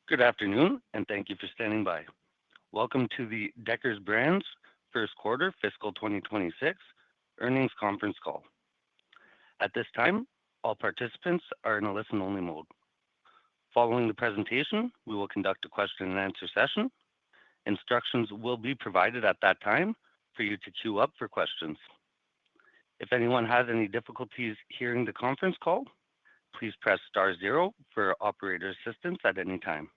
Good afternoon, and thank you for standing by. Welcome to the Deckers Brands First Quarter Fiscal 2026 Earnings Conference Call. At this time, all participants are in a listen-only mode. Following the presentation, we will conduct a question-and-answer session. Instructions will be provided at that time for you to queue up for questions. If anyone has any difficulties hearing the conference call, please press star zero for operator assistance at any time.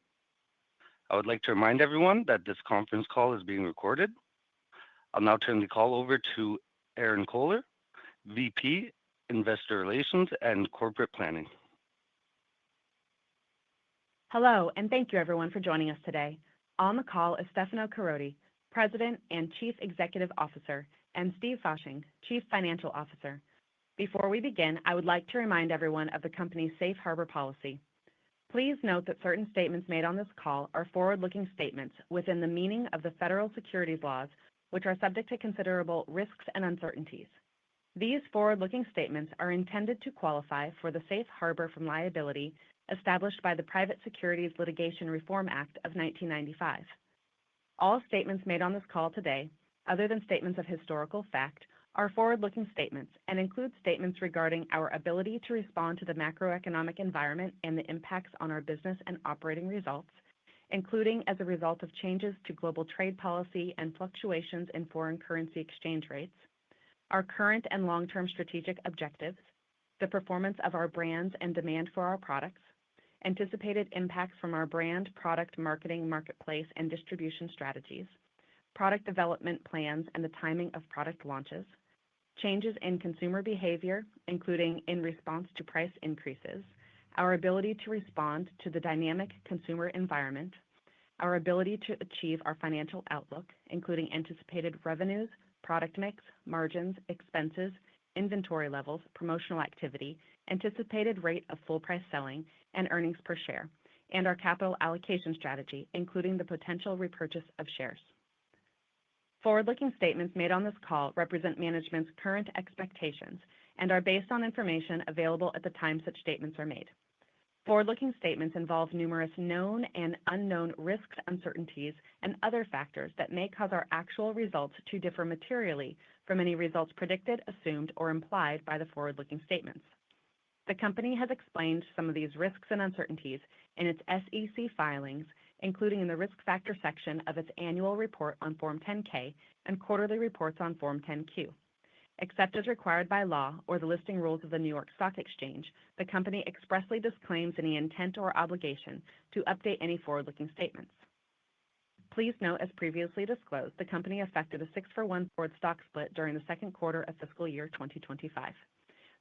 I would like to remind everyone that this conference call is being recorded. I'll now turn the call over to Erinn Kohler, VP, Investor Relations and Corporate Planning. Hello, and thank you everyone for joining us today. On the call is Stefano Caroti, President and Chief Executive Officer, and Steve Fasching, Chief Financial Officer. Before we begin, I would like to remind everyone of the company's safe harbor policy. Please note that certain statements made on this call are forward-looking statements within the meaning of the federal securities laws, which are subject to considerable risks and uncertainties. These forward-looking statements are intended to qualify for the safe harbor from liability established by the Private Securities Litigation Reform Act of 1995. All statements made on this call today, other than statements of historical fact, are forward-looking statements and include statements regarding our ability to respond to the macroeconomic environment and the impacts on our business and operating results, including as a result of changes to global trade policy and fluctuations in foreign currency exchange rates, our current and long-term strategic objectives, the performance of our brands and demand for our products, anticipated impacts from our brand, product, marketing, marketplace, and distribution strategies, product development plans and the timing of product launches, changes in consumer behavior, including in response to price increases, our ability to respond to the dynamic consumer environment, our ability to achieve our financial outlook, including anticipated revenues, product mix, margins, expenses, inventory levels, promotional activity, anticipated rate of full price selling, and earnings per share, and our capital allocation strategy, including the potential repurchase of shares. Forward-looking statements made on this call represent management's current expectations and are based on information available at the time such statements are made. Forward-looking statements involve numerous known and unknown risks, uncertainties, and other factors that may cause our actual results to differ materially from any results predicted, assumed, or implied by the forward-looking statements. The company has explained some of these risks and uncertainties in its SEC filings, including in the risk factor section of its annual report on Form 10-K and quarterly reports on Form 10-Q. Except as required by law or the listing rules of the New York Stock Exchange, the company expressly disclaims any intent or obligation to update any forward-looking statements. Please note, as previously disclosed, the company effected a 6-for-1 forward stock split during the second quarter of fiscal year 2025.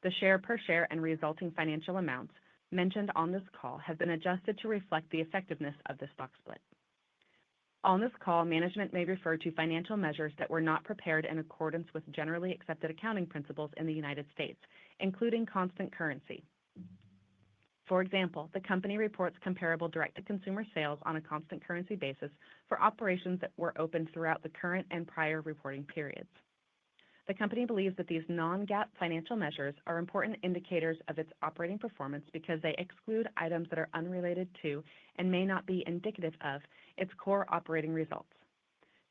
The share per share and resulting financial amounts mentioned on this call have been adjusted to reflect the effectiveness of the stock split. On this call, management may refer to financial measures that were not prepared in accordance with generally accepted accounting principles in the United States, including constant currency. For example, the company reports comparable direct-to-consumer sales on a constant currency basis for operations that were open throughout the current and prior reporting periods. The company believes that these non-GAAP financial measures are important indicators of its operating performance because they exclude items that are unrelated to and may not be indicative of its core operating results.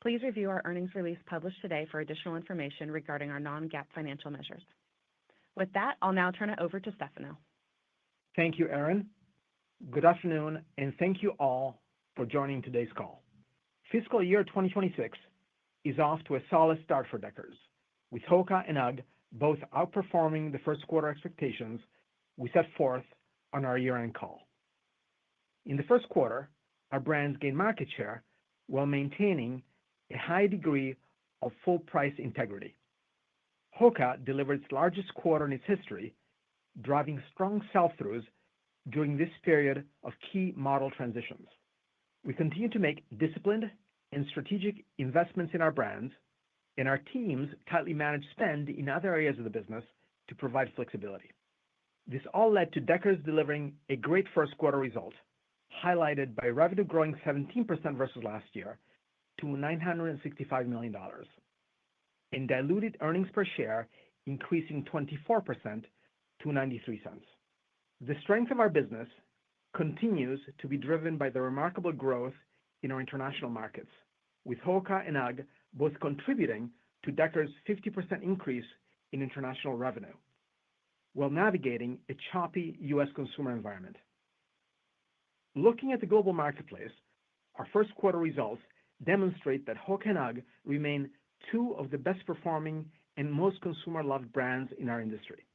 Please review our earnings release published today for additional information regarding our non-GAAP financial measures. With that, I'll now turn it over to Stefano. Thank you, Erinn. Good afternoon, and thank you all for joining today's call. Fiscal year 2026 is off to a solid start for Deckers. With HOKA and UGG both outperforming the first quarter expectations we set forth on our year-end call. In the first quarter, our brands gained market share while maintaining a high degree of full price integrity. HOKA delivered its largest quarter in its history, driving strong sell-throughs during this period of key model transitions. We continue to make disciplined and strategic investments in our brands, and our teams tightly manage spend in other areas of the business to provide flexibility. This all led to Deckers delivering a great first quarter result, highlighted by revenue growing 17% versus last year to $965 million, and diluted earnings per share increasing 24% to $0.93. The strength of our business continues to be driven by the remarkable growth in our international markets, with HOKA and UGG both contributing to Deckers' 50% increase in international revenue, while navigating a choppy U.S. consumer environment. Looking at the global marketplace, our first quarter results demonstrate that HOKA and UGG remain two of the best performing and most consumer-loved brands in our industry.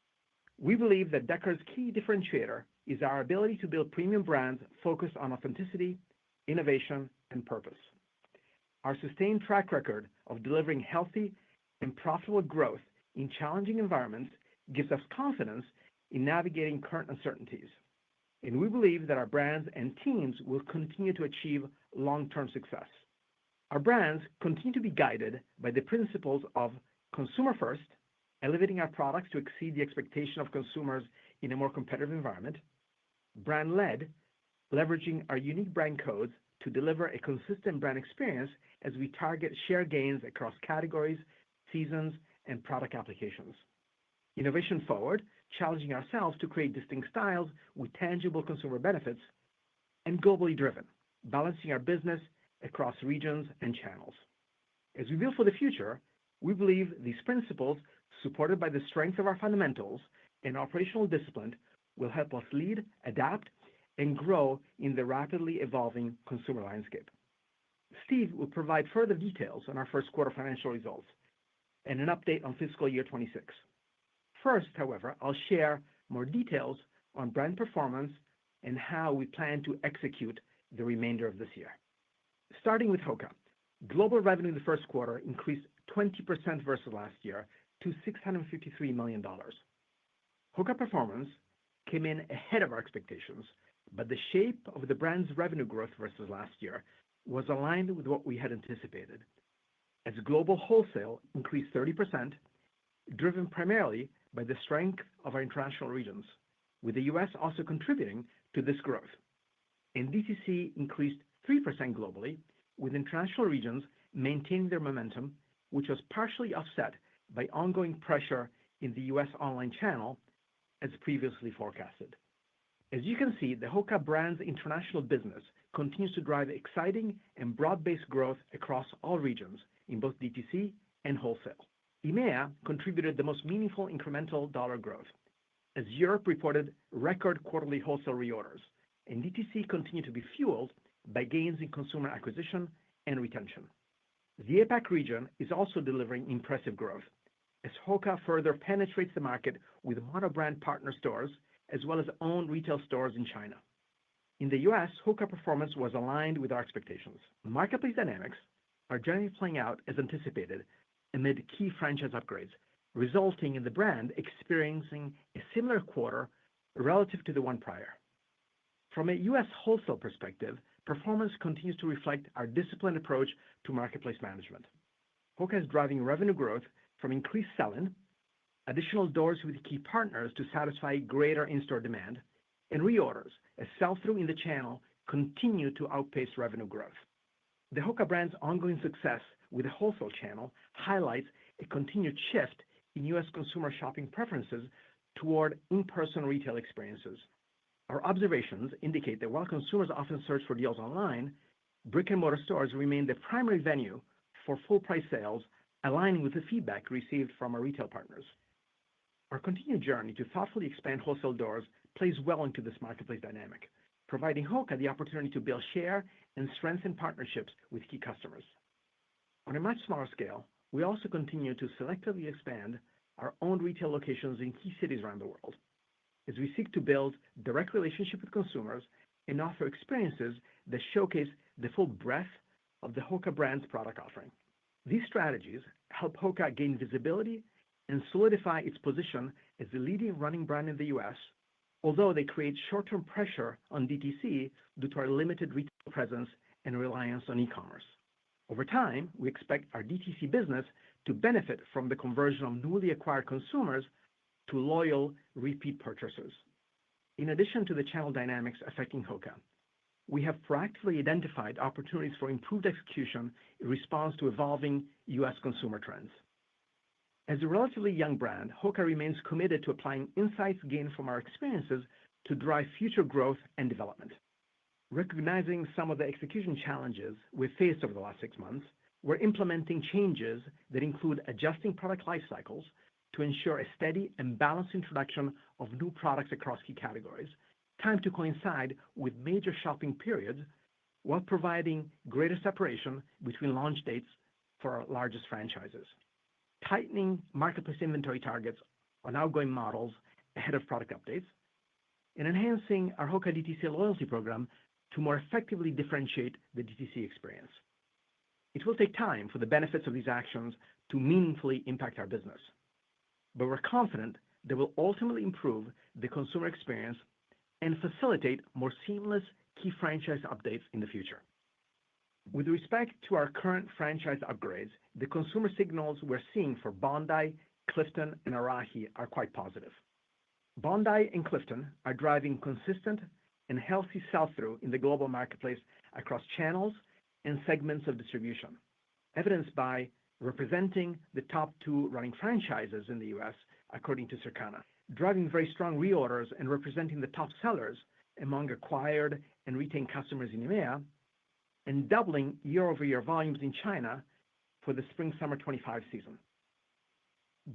We believe that Deckers' key differentiator is our ability to build premium brands focused on authenticity, innovation, and purpose. Our sustained track record of delivering healthy and profitable growth in challenging environments gives us confidence in navigating current uncertainties, and we believe that our brands and teams will continue to achieve long-term success. Our brands continue to be guided by the principles of consumer first, elevating our products to exceed the expectation of consumers in a more competitive environment, brand led, leveraging our unique brand codes to deliver a consistent brand experience as we target share gains across categories, seasons, and product applications. Innovation forward, challenging ourselves to create distinct styles with tangible consumer benefits, and globally driven, balancing our business across regions and channels. As we build for the future, we believe these principles, supported by the strength of our fundamentals and operational discipline, will help us lead, adapt, and grow in the rapidly evolving consumer landscape. Steve will provide further details on our first quarter financial results and an update on fiscal year 26. First, however, I'll share more details on brand performance and how we plan to execute the remainder of this year. Starting with HOKA, global revenue in the first quarter increased 20% versus last year to $653 million. HOKA performance came in ahead of our expectations, but the shape of the brand's revenue growth versus last year was aligned with what we had anticipated, as global wholesale increased 30%, driven primarily by the strength of our international regions, with the U.S. also contributing to this growth. And DTC increased 3% globally, with international regions maintaining their momentum, which was partially offset by ongoing pressure in the U.S. online channel, as previously forecasted. As you can see, the HOKA brand's international business continues to drive exciting and broad-based growth across all regions in both DTC and wholesale. EMEA contributed the most meaningful incremental dollar growth, as Europe reported record quarterly wholesale reorders, and DTC continued to be fueled by gains in consumer acquisition and retention. The APAC region is also delivering impressive growth, as HOKA further penetrates the market with monobrand partner stores, as well as owned retail stores in China. In the U.S., HOKA performance was aligned with our expectations. Marketplace dynamics are generally playing out as anticipated amid key franchise upgrades, resulting in the brand experiencing a similar quarter relative to the one prior. From a U.S. wholesale perspective, performance continues to reflect our disciplined approach to marketplace management. HOKA is driving revenue growth from increased sell-in, additional doors with key partners to satisfy greater in-store demand, and reorders as sell-through in the channel continue to outpace revenue growth. The HOKA brand's ongoing success with the wholesale channel highlights a continued shift in U.S. consumer shopping preferences toward in-person retail experiences. Our observations indicate that while consumers often search for deals online, brick-and-mortar stores remain the primary venue for full-price sales, aligning with the feedback received from our retail partners. Our continued journey to thoughtfully expand wholesale doors plays well into this marketplace dynamic, providing HOKA the opportunity to build share and strengthen partnerships with key customers. On a much smaller scale, we also continue to selectively expand our own retail locations in key cities around the world, as we seek to build direct relationship with consumers and offer experiences that showcase the full breadth of the HOKA brand's product offering. These strategies help HOKA gain visibility and solidify its position as the leading running brand in the U.S., although they create short-term pressure on DTC due to our limited retail presence and reliance on e-commerce. Over time, we expect our DTC business to benefit from the conversion of newly acquired consumers to loyal repeat purchasers. In addition to the channel dynamics affecting HOKA, we have proactively identified opportunities for improved execution in response to evolving U.S. consumer trends. As a relatively young brand, HOKA remains committed to applying insights gained from our experiences to drive future growth and development. Recognizing some of the execution challenges we've faced over the last 6 months, we're implementing changes that include adjusting product life cycles to ensure a steady and balanced introduction of new products across key categories, timed to coincide with major shopping periods, while providing greater separation between launch dates for our largest franchises. Tightening marketplace inventory targets on outgoing models ahead of product updates, and enhancing our HOKA DTC loyalty program to more effectively differentiate the DTC experience. It will take time for the benefits of these actions to meaningfully impact our business, but we're confident they will ultimately improve the consumer experience and facilitate more seamless key franchise updates in the future. With respect to our current franchise upgrades, the consumer signals we're seeing for Bondi, Clifton, and Arahi are quite positive. Bondi and Clifton are driving consistent and healthy sell-through in the global marketplace across channels and segments of distribution, evidenced by representing the top 2 running franchises in the US, according to Circana, driving very strong reorders and representing the top sellers among acquired and retained customers in EMEA, and doubling year-over-year volumes in China for the Spring/Summer 25 season.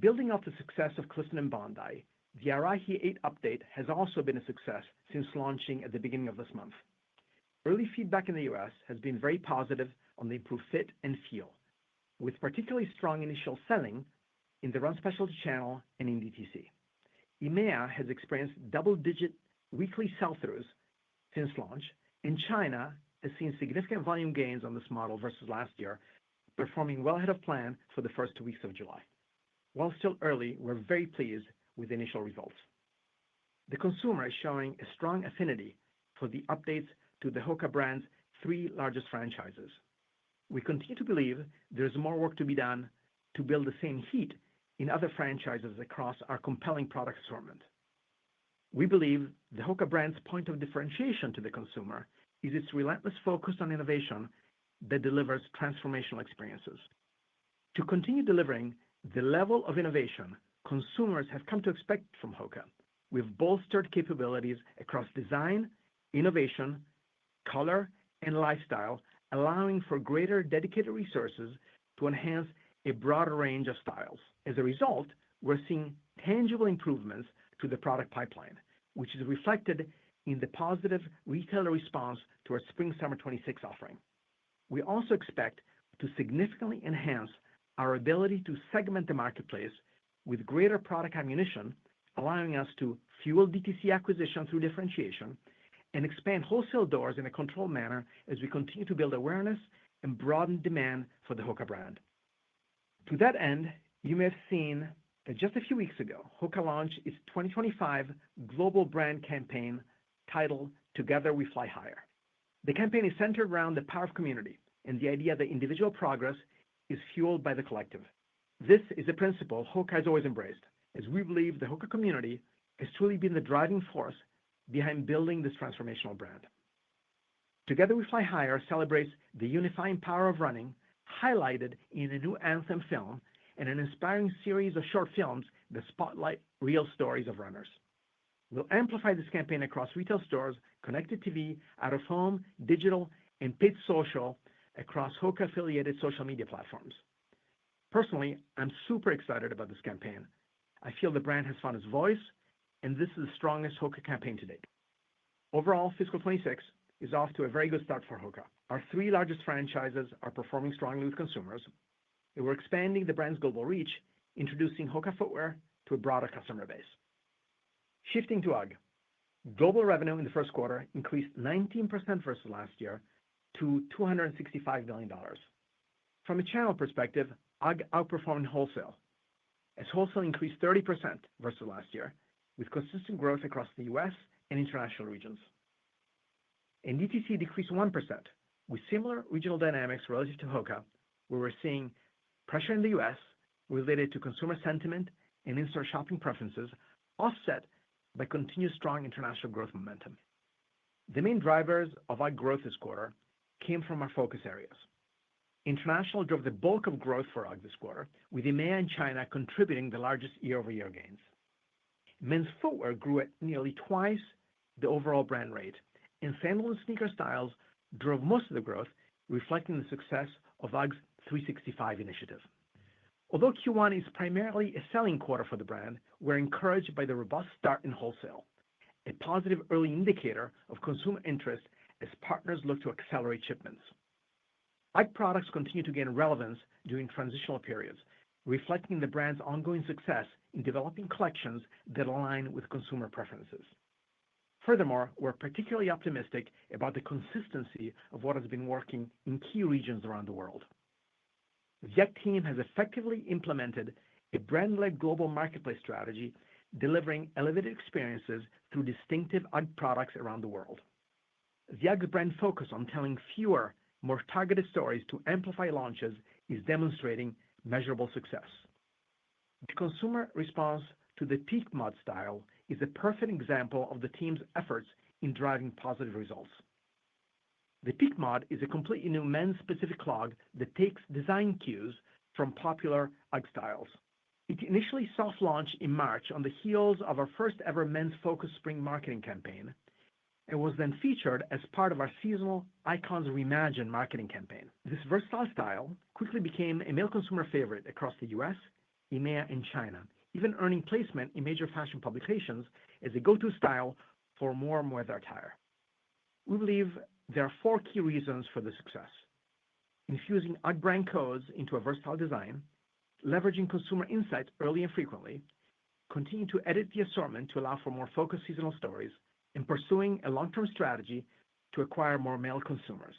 Building off the success of Clifton and Bondi, the Arahi 8 update has also been a success since launching at the beginning of this month. Early feedback in the US has been very positive on the improved fit and feel, with particularly strong initial selling in the run specialty channel and in DTC. EMEA has experienced double-digit weekly sell-throughs since launch, and China has seen significant volume gains on this model versus last year, performing well ahead of plan for the first 2 weeks of July. While still early, we're very pleased with the initial results. The consumer is showing a strong affinity for the updates to the HOKA brand's 3 largest franchises. We continue to believe there's more work to be done to build the same heat in other franchises across our compelling product assortment. We believe the HOKA brand's point of differentiation to the consumer is its relentless focus on innovation that delivers transformational experiences. To continue delivering the level of innovation consumers have come to expect from HOKA, we've bolstered capabilities across design, innovation, color, and lifestyle, allowing for greater dedicated resources to enhance a broader range of styles. As a result, we're seeing tangible improvements to the product pipeline, which is reflected in the positive retailer response to our Spring/Summer 26 offering. We also expect to significantly enhance our ability to segment the marketplace with greater product ammunition, allowing us to fuel DTC acquisition through differentiation and expand wholesale doors in a controlled manner as we continue to build awareness and broaden demand for the HOKA brand. To that end, you may have seen that just a few weeks ago, HOKA launched its 2025 global brand campaign titled Together We Fly Higher. The campaign is centered around the power of community and the idea that individual progress is fueled by the collective. This is a principle HOKA has always embraced, as we believe the HOKA community has truly been the driving force behind building this transformational brand. Together We Fly Higher celebrates the unifying power of running, highlighted in a new anthem film and an inspiring series of short films that spotlight real stories of runners. We'll amplify this campaign across retail stores, connected TV, out-of-home, digital, and paid social across HOKA-affiliated social media platforms. Personally, I'm super excited about this campaign. I feel the brand has found its voice, and this is the strongest HOKA campaign to date. Overall, fiscal 26 is off to a very good start for HOKA. Our 3 largest franchises are performing strongly with consumers, and we're expanding the brand's global reach, introducing HOKA footwear to a broader customer base. Shifting to UGG, global revenue in the first quarter increased 19% versus last year to $265 million. From a channel perspective, UGG outperformed wholesale, as wholesale increased 30% versus last year, with consistent growth across the US and international regions. And DTC decreased 1%, with similar regional dynamics relative to HOKA, where we're seeing pressure in the US related to consumer sentiment and in-store shopping preferences, offset by continued strong international growth momentum. The main drivers of UGG growth this quarter came from our focus areas. International drove the bulk of growth for UGG this quarter, with EMEA and China contributing the largest year-over-year gains. Men's footwear grew at nearly twice the overall brand rate, and sandal and sneaker styles drove most of the growth, reflecting the success of UGG's 365 initiative. Although Q1 is primarily a selling quarter for the brand, we're encouraged by the robust start in wholesale, a positive early indicator of consumer interest as partners look to accelerate shipments. UGG products continue to gain relevance during transitional periods, reflecting the brand's ongoing success in developing collections that align with consumer preferences. Furthermore, we're particularly optimistic about the consistency of what has been working in key regions around the world. The UGG team has effectively implemented a brand-led global marketplace strategy, delivering elevated experiences through distinctive UGG products around the world. The UGG brand focus on telling fewer, more targeted stories to amplify launches is demonstrating measurable success. The consumer response to the Peak Mod style is a perfect example of the team's efforts in driving positive results. The Peak Mod is a completely new men's-specific clog that takes design cues from popular UGG styles. It initially soft-launched in March on the heels of our first-ever men's-focused spring marketing campaign and was then featured as part of our seasonal Icons Reimagined marketing campaign. This versatile style quickly became a male consumer favorite across the US, EMEA, and China, even earning placement in major fashion publications as a go-to style for warm weather attire. We believe there are 4 key reasons for the success: infusing UGG brand codes into a versatile design, leveraging consumer insights early and frequently, continuing to edit the assortment to allow for more focused seasonal stories, and pursuing a long-term strategy to acquire more male consumers.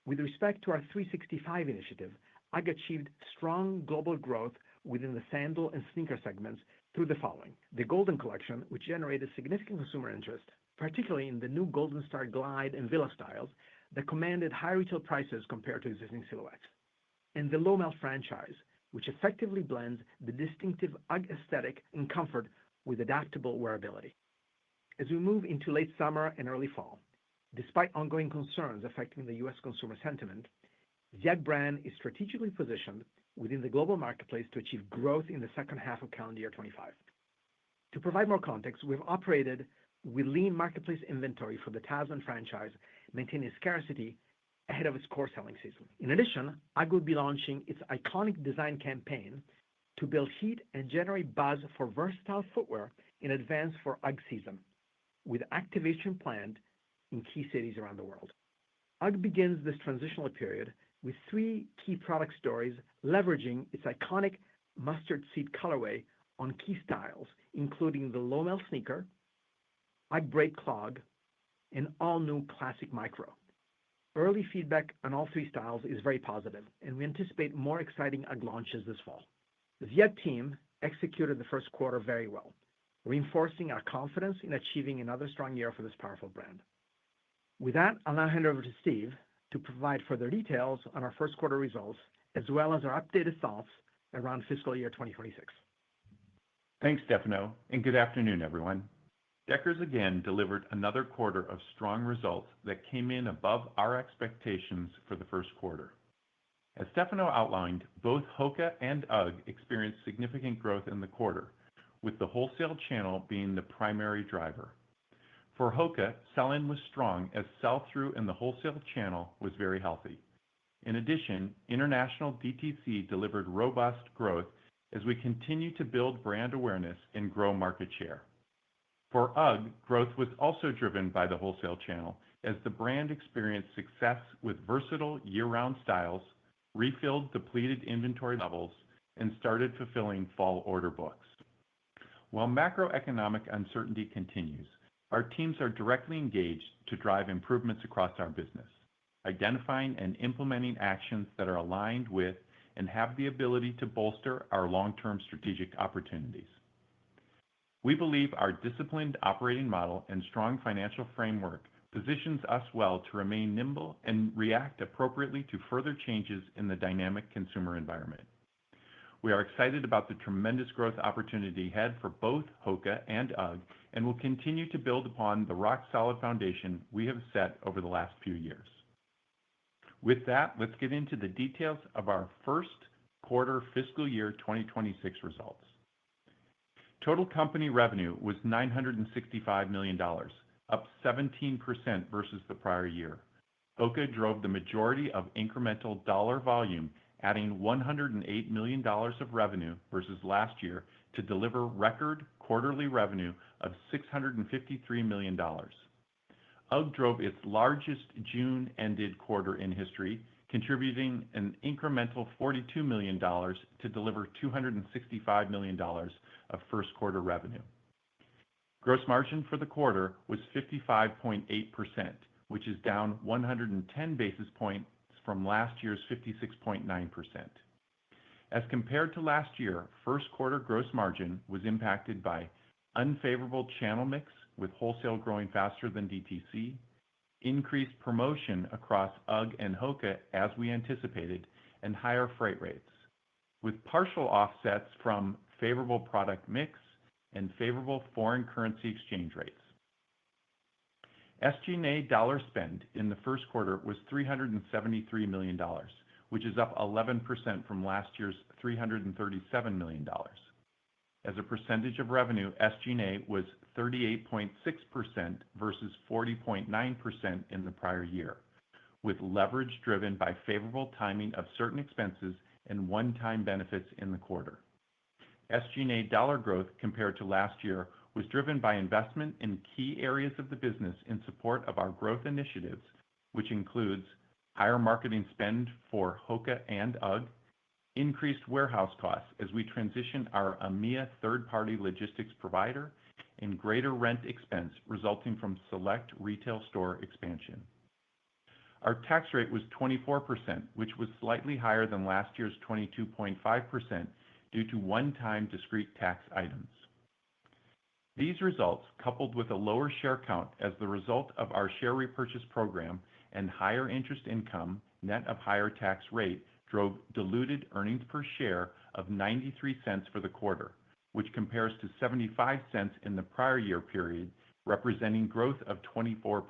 With respect to our 365 initiative, UGG achieved strong global growth within the sandal and sneaker segments through the following: the Golden Collection, which generated significant consumer interest, particularly in the new Golden Star Glide and Villa styles that commanded high retail prices compared to existing silhouettes, and the Lowmel franchise, which effectively blends the distinctive UGG aesthetic and comfort with adaptable wearability. As we move into late summer and early fall, despite ongoing concerns affecting the U.S. consumer sentiment, the UGG brand is strategically positioned within the global marketplace to achieve growth in the second half of calendar year 2025. To provide more context, we've operated with lean marketplace inventory for the Tasman franchise, maintaining scarcity ahead of its core selling season. In addition, UGG will be launching its iconic design campaign to build heat and generate buzz for versatile footwear in advance for UGG season, with activation planned in key cities around the world. UGG begins this transitional period with 3 key product stories leveraging its iconic mustard seed colorway on key styles, including the Lowmel sneaker, UGG Braid clog, and all-new Classic Micro. Early feedback on all 3 styles is very positive, and we anticipate more exciting UGG launches this fall. The UGG team executed the first quarter very well, reinforcing our confidence in achieving another strong year for this powerful brand. With that, I'll now hand over to Steve to provide further details on our first quarter results, as well as our updated thoughts around fiscal year 2026. Thanks, Stefano, and good afternoon, everyone. Deckers again delivered another quarter of strong results that came in above our expectations for the first quarter. As Stefano outlined, both HOKA and UGG experienced significant growth in the quarter, with the wholesale channel being the primary driver. For HOKA, sell-in was strong as sell-through in the wholesale channel was very healthy. In addition, international DTC delivered robust growth as we continue to build brand awareness and grow market share. For UGG, growth was also driven by the wholesale channel as the brand experienced success with versatile year-round styles, refilled depleted inventory levels, and started fulfilling fall order books. While macroeconomic uncertainty continues, our teams are directly engaged to drive improvements across our business, identifying and implementing actions that are aligned with and have the ability to bolster our long-term strategic opportunities. We believe our disciplined operating model and strong financial framework positions us well to remain nimble and react appropriately to further changes in the dynamic consumer environment. We are excited about the tremendous growth opportunity ahead for both HOKA and UGG, and will continue to build upon the rock-solid foundation we have set over the last few years. With that, let's get into the details of our first quarter fiscal year 2026 results. Total company revenue was $965 million, up 17% versus the prior year. HOKA drove the majority of incremental dollar volume, adding $108 million of revenue versus last year to deliver record quarterly revenue of $653 million. UGG drove its largest June-ended quarter in history, contributing an incremental $42 million to deliver $265 million of first quarter revenue. Gross margin for the quarter was 55.8%, which is down 110 basis points from last year's 56.9%. As compared to last year, first quarter gross margin was impacted by unfavorable channel mix, with wholesale growing faster than DTC, increased promotion across UGG and HOKA as we anticipated, and higher freight rates, with partial offsets from favorable product mix and favorable foreign currency exchange rates. SG&A dollar spend in the first quarter was $373 million, which is up 11% from last year's $337 million. As a percentage of revenue, SG&A was 38.6% versus 40.9% in the prior year, with leverage driven by favorable timing of certain expenses and one-time benefits in the quarter. SG&A dollar growth compared to last year was driven by investment in key areas of the business in support of our growth initiatives, which includes higher marketing spend for HOKA and UGG, increased warehouse costs as we transition our EMEA third-party logistics provider, and greater rent expense resulting from select retail store expansion. Our tax rate was 24%, which was slightly higher than last year's 22.5% due to one-time discrete tax items. These results, coupled with a lower share count as the result of our share repurchase program and higher interest income, net of higher tax rate, drove diluted earnings per share of 93 cents for the quarter, which compares to 75 cents in the prior year period, representing growth of 24%.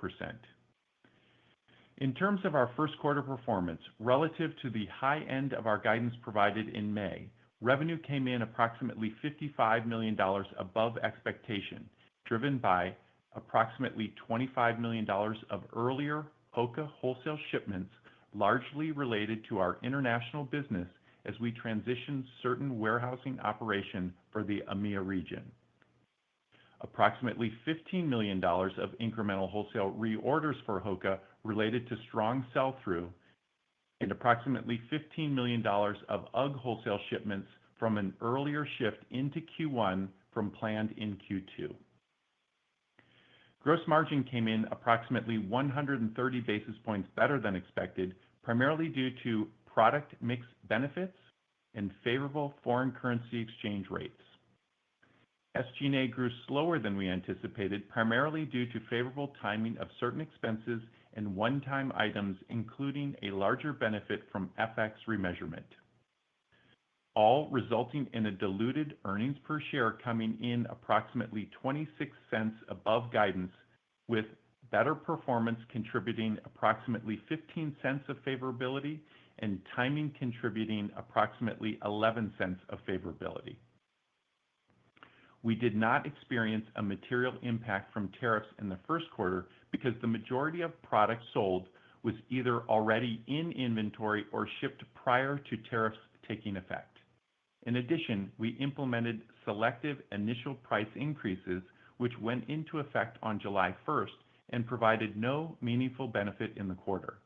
In terms of our first quarter performance, relative to the high end of our guidance provided in May, revenue came in approximately $55 million above expectation, driven by approximately $25 million of earlier HOKA wholesale shipments, largely related to our international business as we transition certain warehousing operation for the EMEA region. Approximately $15 million of incremental wholesale reorders for HOKA related to strong sell-through, and approximately $15 million of UGG wholesale shipments from an earlier shift into Q1 from planned in Q2. Gross margin came in approximately 130 basis points better than expected, primarily due to product mix benefits and favorable foreign currency exchange rates. SG&A grew slower than we anticipated, primarily due to favorable timing of certain expenses and one-time items, including a larger benefit from FX remeasurement, all resulting in a diluted earnings per share coming in approximately 26 cents above guidance, with better performance contributing approximately 15 cents of favorability and timing contributing approximately 11 cents of favorability. We did not experience a material impact from tariffs in the first quarter because the majority of products sold was either already in inventory or shipped prior to tariffs taking effect. In addition, we implemented selective initial price increases, which went into effect on July 1st and provided no meaningful benefit in the quarter.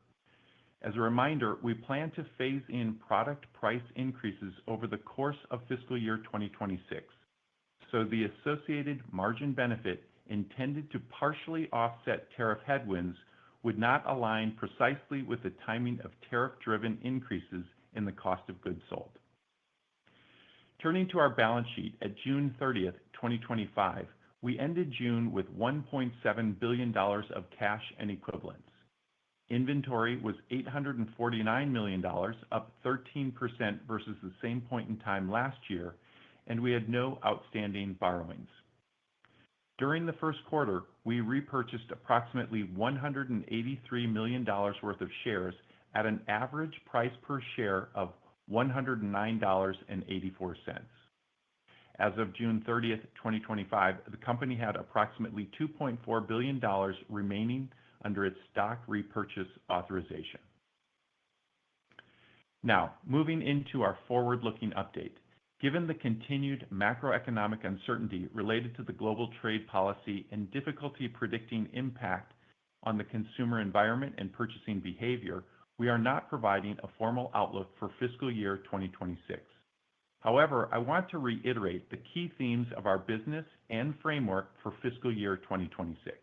As a reminder, we plan to phase in product price increases over the course of fiscal year 2026, so the associated margin benefit intended to partially offset tariff headwinds would not align precisely with the timing of tariff-driven increases in the cost of goods sold. Turning to our balance sheet at June 30th, 2025, we ended June with $1.7 billion of cash and equivalents. Inventory was $849 million, up 13% versus the same point in time last year, and we had no outstanding borrowings. During the first quarter, we repurchased approximately $183 million worth of shares at an average price per share of $109.84. As of June 30th, 2025, the company had approximately $2.4 billion remaining under its stock repurchase authorization. Now, moving into our forward-looking update. Given the continued macroeconomic uncertainty related to the global trade policy and difficulty predicting impact on the consumer environment and purchasing behavior, we are not providing a formal outlook for fiscal year 2026. However, I want to reiterate the key themes of our business and framework for fiscal year 2026.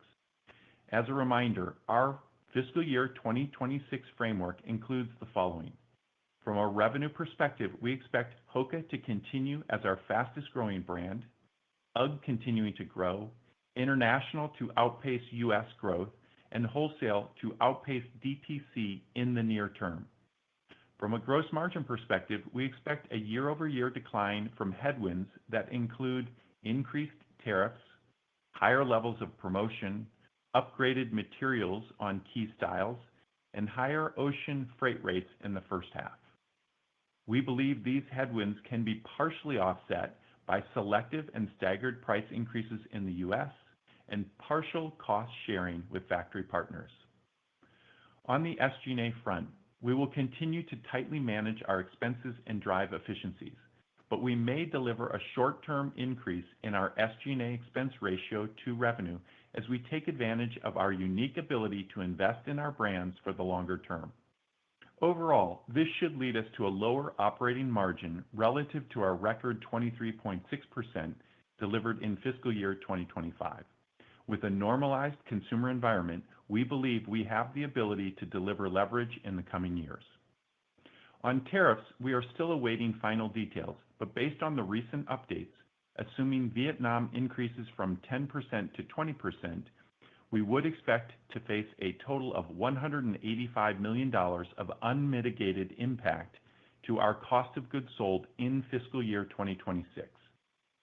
As a reminder, our fiscal year 2026 framework includes the following. From a revenue perspective, we expect HOKA to continue as our fastest growing brand, UGG continuing to grow, international to outpace U.S. growth, and wholesale to outpace DTC in the near term. From a gross margin perspective, we expect a year-over-year decline from headwinds that include increased tariffs, higher levels of promotion, upgraded materials on key styles, and higher ocean freight rates in the first half. We believe these headwinds can be partially offset by selective and staggered price increases in the U.S. and partial cost sharing with factory partners. On the SG&A front, we will continue to tightly manage our expenses and drive efficiencies, but we may deliver a short-term increase in our SG&A expense ratio to revenue as we take advantage of our unique ability to invest in our brands for the longer term. Overall, this should lead us to a lower operating margin relative to our record 23.6% delivered in fiscal year 2025. With a normalized consumer environment, we believe we have the ability to deliver leverage in the coming years. On tariffs, we are still awaiting final details, but based on the recent updates, assuming Vietnam increases from 10% to 20%, we would expect to face a total of $185 million of unmitigated impact to our cost of goods sold in fiscal year 2026,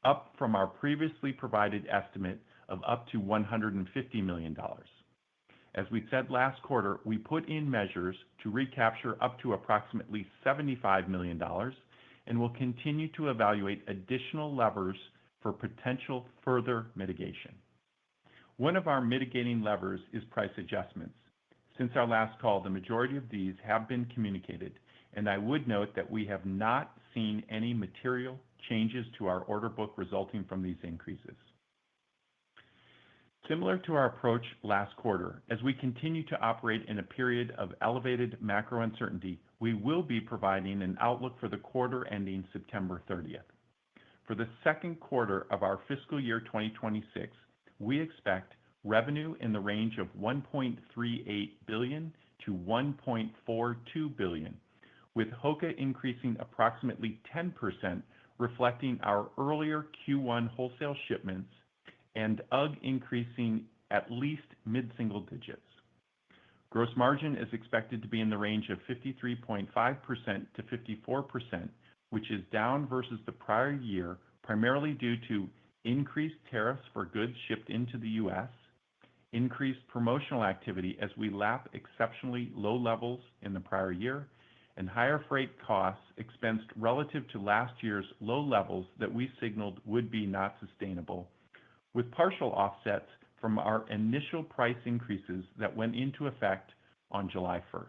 up from our previously provided estimate of up to $150 million. As we said last quarter, we put in measures to recapture up to approximately $75 million and will continue to evaluate additional levers for potential further mitigation. One of our mitigating levers is price adjustments. Since our last call, the majority of these have been communicated, and I would note that we have not seen any material changes to our order book resulting from these increases. Similar to our approach last quarter, as we continue to operate in a period of elevated macro uncertainty, we will be providing an outlook for the quarter ending September 30th. For the second quarter of our fiscal year 2026, we expect revenue in the range of $1.38 billion to $1.42 billion, with HOKA increasing approximately 10%, reflecting our earlier Q1 wholesale shipments, and UGG increasing at least mid-single digits. Gross margin is expected to be in the range of 53.5% to 54%, which is down versus the prior year, primarily due to increased tariffs for goods shipped into the U.S., increased promotional activity as we lap exceptionally low levels in the prior year, and higher freight costs expensed relative to last year's low levels that we signaled would be not sustainable, with partial offsets from our initial price increases that went into effect on July 1st.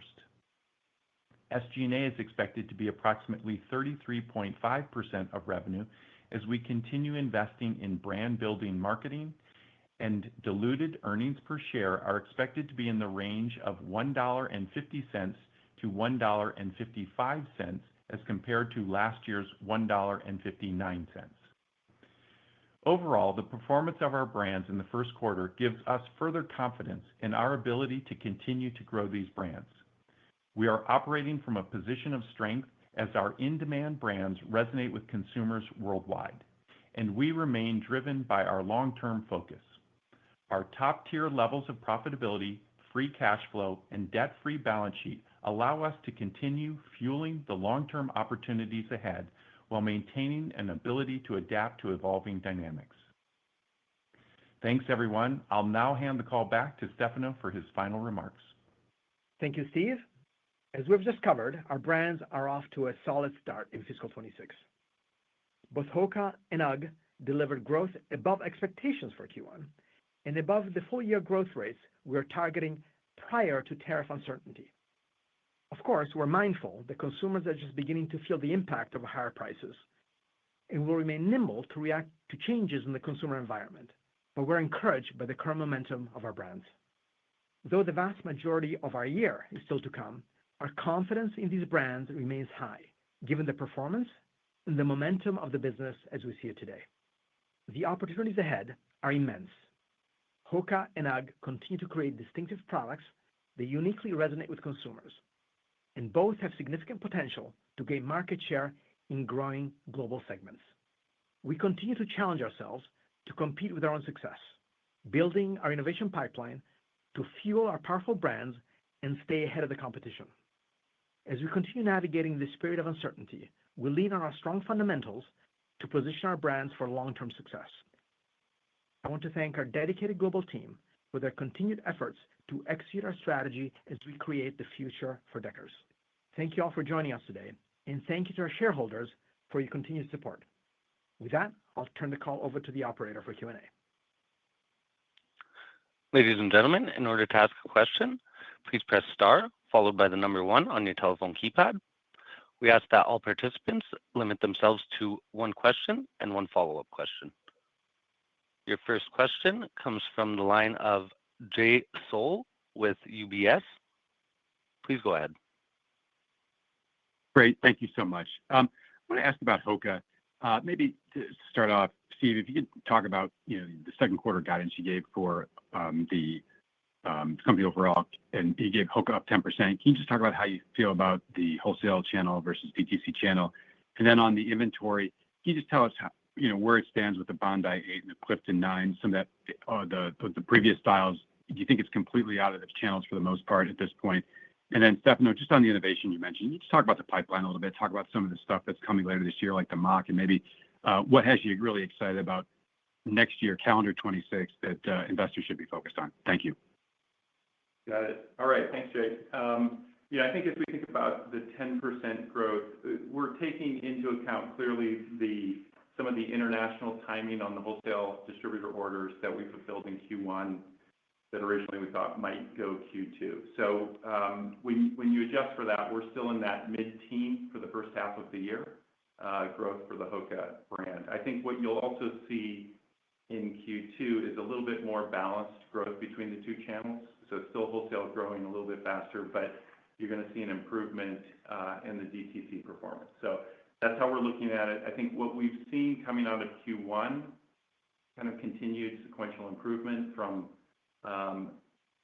SG&A is expected to be approximately 33.5% of revenue as we continue investing in brand-building marketing, and diluted earnings per share are expected to be in the range of $1.50 to $1.55 as compared to last year's $1.59. Overall, the performance of our brands in the first quarter gives us further confidence in our ability to continue to grow these brands. We are operating from a position of strength as our in-demand brands resonate with consumers worldwide, and we remain driven by our long-term focus. Our top-tier levels of profitability, free cash flow, and debt-free balance sheet allow us to continue fueling the long-term opportunities ahead while maintaining an ability to adapt to evolving dynamics. Thanks, everyone. I'll now hand the call back to Stefano for his final remarks. Thank you, Steve. As we've just covered, our brands are off to a solid start in fiscal 26. Both HOKA and UGG delivered growth above expectations for Q1 and above the full-year growth rates we were targeting prior to tariff uncertainty. Of course, we're mindful that consumers are just beginning to feel the impact of higher prices and will remain nimble to react to changes in the consumer environment, but we're encouraged by the current momentum of our brands. Though the vast majority of our year is still to come, our confidence in these brands remains high, given the performance and the momentum of the business as we see it today. The opportunities ahead are immense. HOKA and UGG continue to create distinctive products that uniquely resonate with consumers, and both have significant potential to gain market share in growing global segments. We continue to challenge ourselves to compete with our own success, building our innovation pipeline to fuel our powerful brands and stay ahead of the competition. As we continue navigating this period of uncertainty, we lean on our strong fundamentals to position our brands for long-term success. I want to thank our dedicated global team for their continued efforts to execute our strategy as we create the future for Deckers. Thank you all for joining us today, and thank you to our shareholders for your continued support. With that, I'll turn the call over to the operator for Q&A. Ladies and gentlemen, in order to ask a question, please press star followed by the number one on your telephone keypad. We ask that all participants limit themselves to one question and one follow-up question. Your first question comes from the line of Jay Sole with UBS. Please go ahead. Great. Thank you so much. I want to ask about HOKA. Maybe to start off, Steve, if you could talk about the second quarter guidance you gave for the company overall, and you gave HOKA up 10%. Can you just talk about how you feel about the wholesale channel versus DTC channel? And then on the inventory, can you just tell us where it stands with the Bondi 8 and the Clifton 9, some of that, the previous styles? Do you think it's completely out of the channels for the most part at this point? And then, Stefano, just on the innovation you mentioned, you just talk about the pipeline a little bit, talk about some of the stuff that's coming later this year, like the Mach, and maybe what has you really excited about next year, calendar 26, that investors should be focused on. Thank you. Got it. All right. Thanks, Jay. I think as we think about the 10% growth, we're taking into account clearly some of the international timing on the wholesale distributor orders that we fulfilled in Q1 that originally we thought might go Q2. So when you adjust for that, we're still in that mid-teen for the first half of the year growth for the HOKA brand. I think what you'll also see in Q2 is a little bit more balanced growth between the two channels. So it's still wholesale growing a little bit faster, but you're going to see an improvement in the DTC performance. So that's how we're looking at it. I think what we've seen coming out of Q1, kind of continued sequential improvement from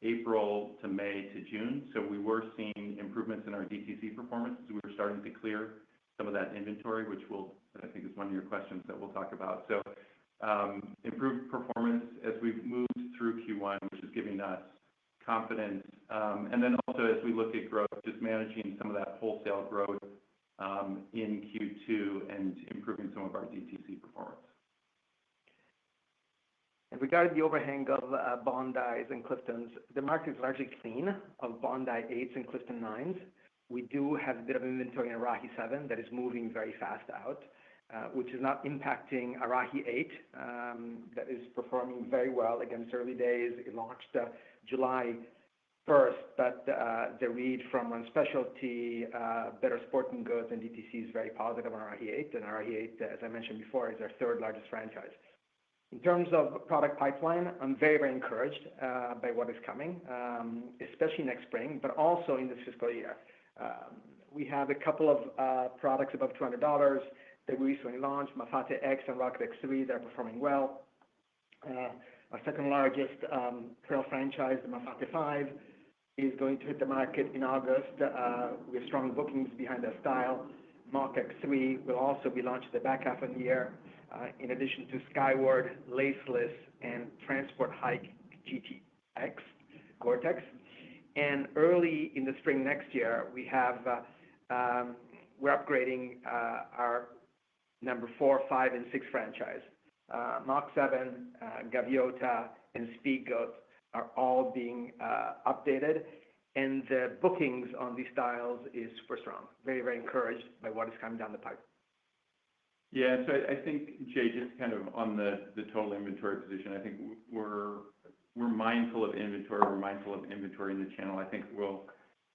April to May to June. So we were seeing improvements in our DTC performance as we were starting to clear some of that inventory, which I think is one of your questions that we'll talk about. So improved performance as we've moved through Q1, which is giving us confidence. And then also as we look at growth, just managing some of that wholesale growth in Q2 and improving some of our DTC performance. And regarding the overhang of Bondis and Cliftons, the market is largely clean of Bondi 8s and Clifton 9s. We do have a bit of inventory in Arahi 7 that is moving very fast out, which is not impacting Arahi 8, that is performing very well against early days. It launched July 1st, but the read from Run Specialty, Better Sporting Goods, and DTC is very positive on Arahi 8. And Arahi 8, as I mentioned before, is our third largest franchise. In terms of product pipeline, I'm very, very encouraged by what is coming, especially next spring, but also in this fiscal year. We have a couple of products above $200 that we recently launched, Mafate X and Rocket X3, that are performing well. Our second largest trail franchise, the Mafate 5, is going to hit the market in August. We have strong bookings behind that style. Mach X3 will also be launched the back half of the year, in addition to Skyward, Laceless, and Transport Hike GTX, Gore-Tex. And early in the spring next year, we're upgrading our number 4, 5, and 6 franchise. Mach 7, Gaviota, and Speedgoat are all being updated, and the bookings on these styles is super strong. Very, very encouraged by what is coming down the pipe. Yeah, so I think, Jay, just kind of on the total inventory position, I think we're mindful of inventory. We're mindful of inventory in the channel. I think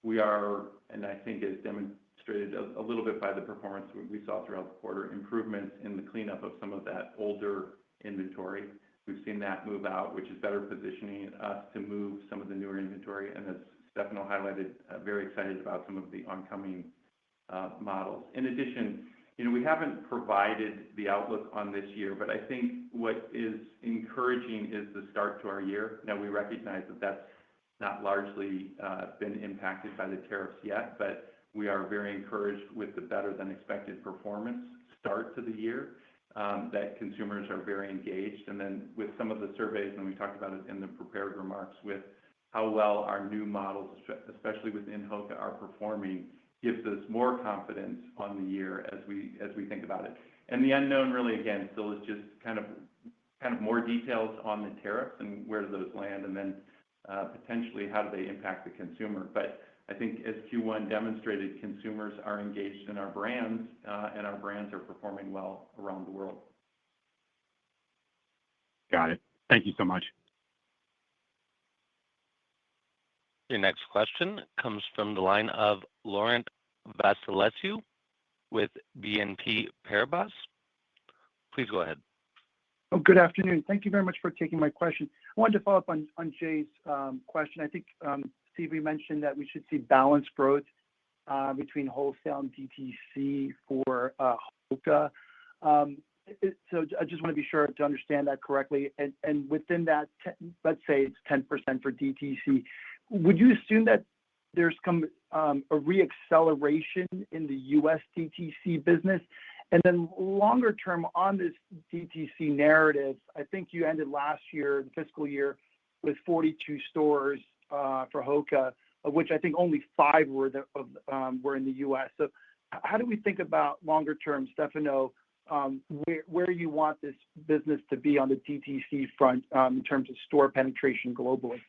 we are, and I think it's demonstrated a little bit by the performance we saw throughout the quarter, improvements in the cleanup of some of that older inventory. We've seen that move out, which is better positioning us to move some of the newer inventory. And as Stefano highlighted, very excited about some of the oncoming models. In addition, we haven't provided the outlook on this year, but I think what is encouraging is the start to our year. Now, we recognize that that's not largely been impacted by the tariffs yet, but we are very encouraged with the better-than-expected performance start to the year, that consumers are very engaged. And then with some of the surveys, and we talked about it in the prepared remarks, with how well our new models, especially within HOKA, are performing, gives us more confidence on the year as we think about it. And the unknown really, again, still is just kind of more details on the tariffs and where do those land, and then potentially how do they impact the consumer. But I think as Q1 demonstrated, consumers are engaged in our brands, and our brands are performing well around the world. Got it. Thank you so much. Your next question comes from the line of Laurent Vasilescu with BNP Paribas. Please go ahead. Oh, good afternoon. Thank you very much for taking my question. I wanted to follow up on Jay's question. I think, Steve, we mentioned that we should see balanced growth between wholesale and DTC for HOKA. So I just want to be sure to understand that correctly. And within that, let's say it's 10% for DTC. Would you assume that there's come a reacceleration in the U.S. DTC business? And then longer term on this DTC narrative, I think you ended last year, the fiscal year, with 42 stores for HOKA, of which I think only 5 were in the U.S. So how do we think about longer term, Stefano, where you want this business to be on the DTC front in terms of store penetration globally?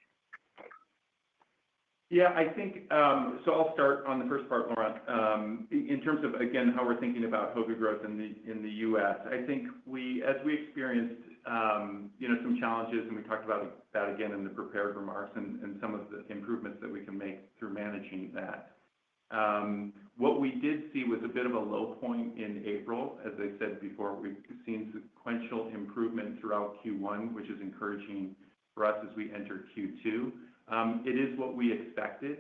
Yeah, I think so. I'll start on the first part, Laurent. In terms of, again, how we're thinking about HOKA growth in the U.S., I think as we experienced some challenges, and we talked about that again in the prepared remarks, and some of the improvements that we can make through managing that. What we did see was a bit of a low point in April. As I said before, we've seen sequential improvement throughout Q1, which is encouraging for us as we enter Q2. It is what we expected.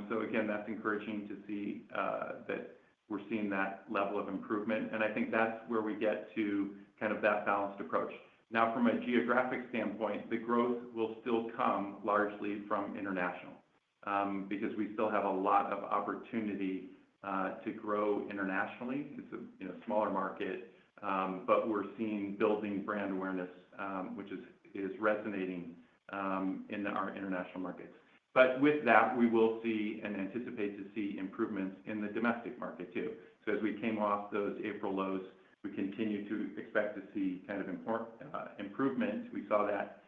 So again, that's encouraging to see that we're seeing that level of improvement. And I think that's where we get to kind of that balanced approach. Now, from a geographic standpoint, the growth will still come largely from international, because we still have a lot of opportunity to grow internationally. It's a smaller market, but we're seeing building brand awareness, which is resonating in our international markets. But with that, we will see and anticipate to see improvements in the domestic market too. So as we came off those April lows, we continue to expect to see kind of improvement. We saw that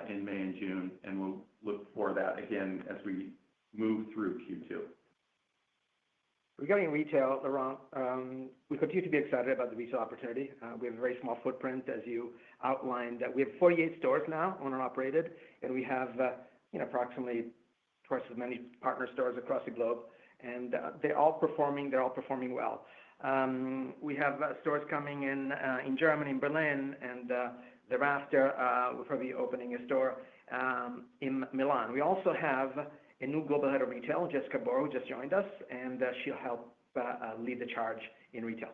in May and June, and we'll look for that again as we move through Q2. Regarding retail, Laurent, we continue to be excited about the retail opportunity. We have a very small footprint, as you outlined. We have 48 stores now, owner operated, and we have approximately twice as many partner stores across the globe, and they're all performing well. We have stores coming in Germany, in Berlin, and thereafter we're probably opening a store in Milan. We also have a new global head of retail, Jessica Boro, who just joined us, and she'll help lead the charge in retail.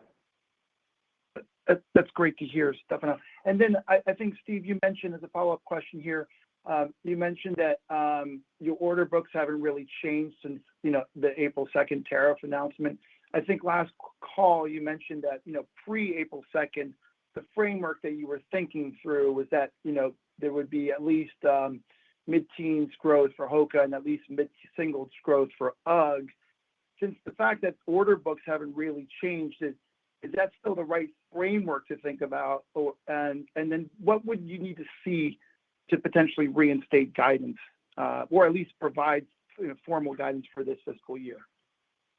That's great to hear, Stefano. And then I think, Steve, you mentioned as a follow-up question here, you mentioned that your order books haven't really changed since the April 2nd tariff announcement. I think last call you mentioned that pre-April 2nd, the framework that you were thinking through was that there would be at least mid-teens growth for HOKA and at least mid-singles growth for UGG. Since the fact that order books haven't really changed, is that still the right framework to think about? And then what would you need to see to potentially reinstate guidance, or at least provide formal guidance for this fiscal year?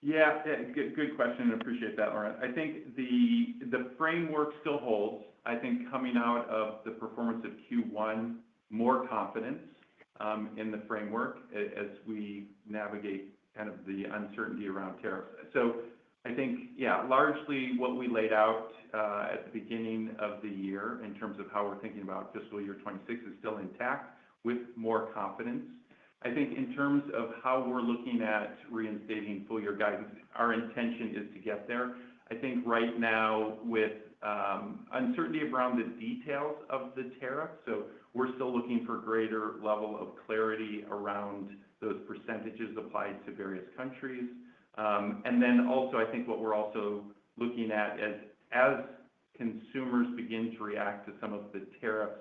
Yeah, good question. Appreciate that, Laurent. I think the framework still holds. I think coming out of the performance of Q1, more confidence in the framework as we navigate kind of the uncertainty around tariffs. So I think, yeah, largely what we laid out at the beginning of the year in terms of how we're thinking about fiscal year 26 is still intact with more confidence. I think in terms of how we're looking at reinstating full year guidance, our intention is to get there. I think right now with uncertainty around the details of the tariff, so we're still looking for greater level of clarity around those percentages applied to various countries. And then also, I think what we're also looking at is as consumers begin to react to some of the tariffs,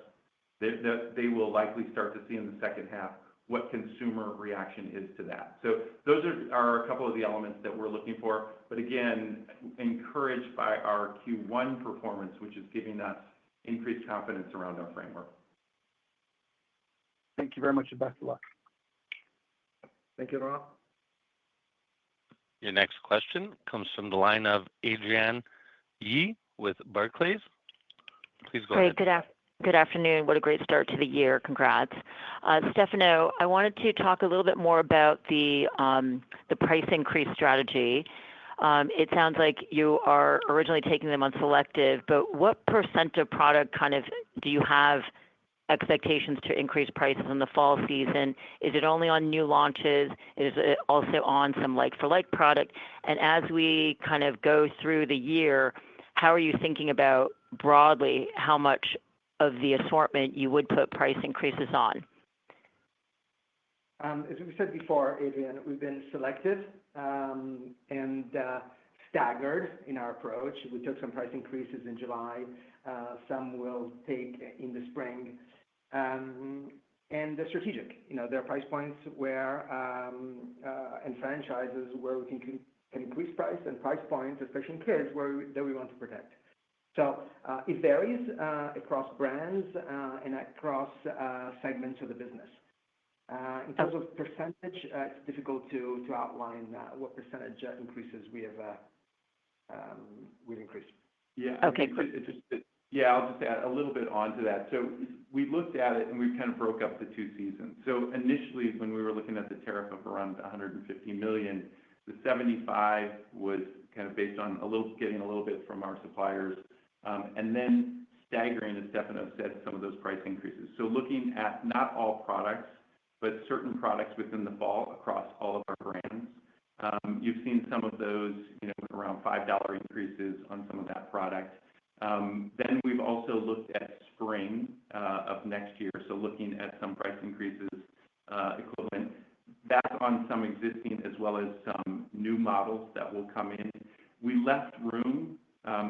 they will likely start to see in the second half what consumer reaction is to that. So those are a couple of the elements that we're looking for. But again, encouraged by our Q1 performance, which is giving us increased confidence around our framework. Thank you very much and best of luck. Thank you, Laurent. Your next question comes from the line of Adrienne Yih with Barclays. Please go ahead. Great. Good afternoon. What a great start to the year. Congrats. Stefano, I wanted to talk a little bit more about the price increase strategy. It sounds like you are originally taking them on selective, but what % of product kind of do you have expectations to increase prices in the fall season? Is it only on new launches? Is it also on some like-for-like product? And as we kind of go through the year, how are you thinking about broadly how much of the assortment you would put price increases on? As we said before, Adrienne, we've been selective and staggered in our approach. We took some price increases in July. Some will take in the spring. And they're strategic. There are price points where and franchises where we can increase price and price points, especially in kids, that we want to protect. So it varies across brands and across segments of the business. In terms of percentage, it's difficult to outline what percentage increases we've increased. Yeah. Okay. Yeah, I'll just add a little bit onto that. So we looked at it and we kind of broke up the two seasons. So initially, when we were looking at the tariff of around $150 million, the 75 was kind of based on getting a little bit from our suppliers, and then staggering, as Stefano said, some of those price increases. So looking at not all products, but certain products within the fall across all of our brands. You've seen some of those, around $5 increases on some of that product. Then we've also looked at spring of next year, so looking at some price increases equivalent. That's on some existing as well as some new models that will come in. We left room